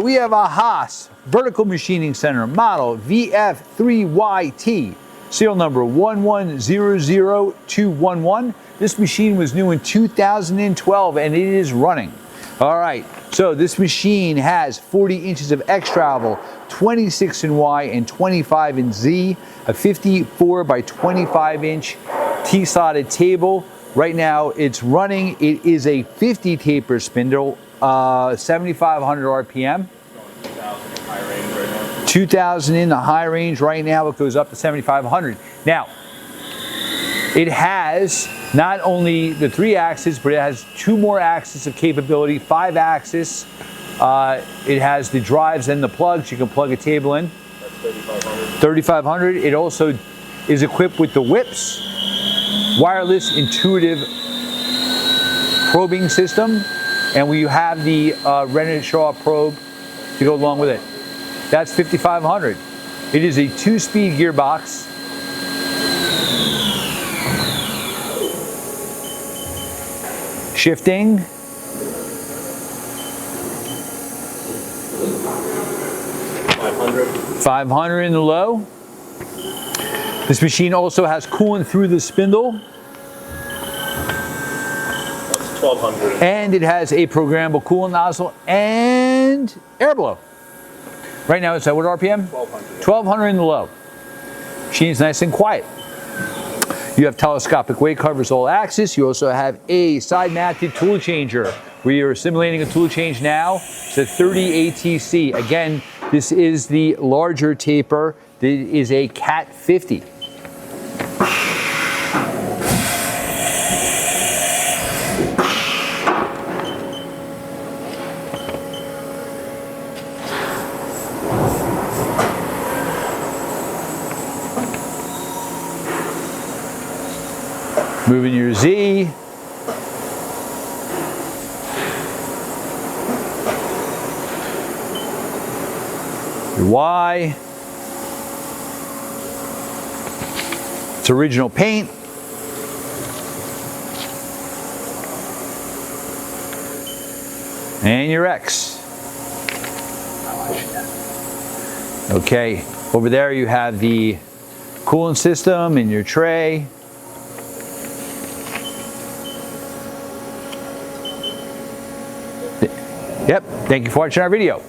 we have a Haas vertical machining center model VF3YT, serial number 1100211. This machine was new in 2012 and it is running. All right, so this machine has 40 inches of X travel, 26 in Y and 25 in Z, a 54 by 25 inch T-slotted table. Right now it's running. It is a 50 taper spindle, 7,500 RPM. 2,000 in the high range right now. It goes up to 7,500. Now, it has not only the 3 axis, but it has 2 more axes of capability, 5 axis. It has the drives and the plugs. You can plug a table in. That's 3,500. 3,500. It also is equipped with the whips, wireless intuitive probing system, and we have the RENISHAW probe to go along with it. That's 5,500. It is a 2-speed gearbox. Shifting. 500 in the low. This machine also has coolant through the spindle. That's 1,200. And it has a programmable coolant nozzle and air blow. Right now it's at what RPM? 1,200. 1,200 in the low. Machine's nice and quiet. You have telescopic weight covers all axis. You also have a side mounted tool changer. We are simulating a tool change now. It's a 30 ATC. Again, this is the larger taper. It is a Cat 50. Moving your Z. Your Y. It's original paint. And your X. Okay, over there you have the coolant system in your tray. Yep, thank you for watching our video.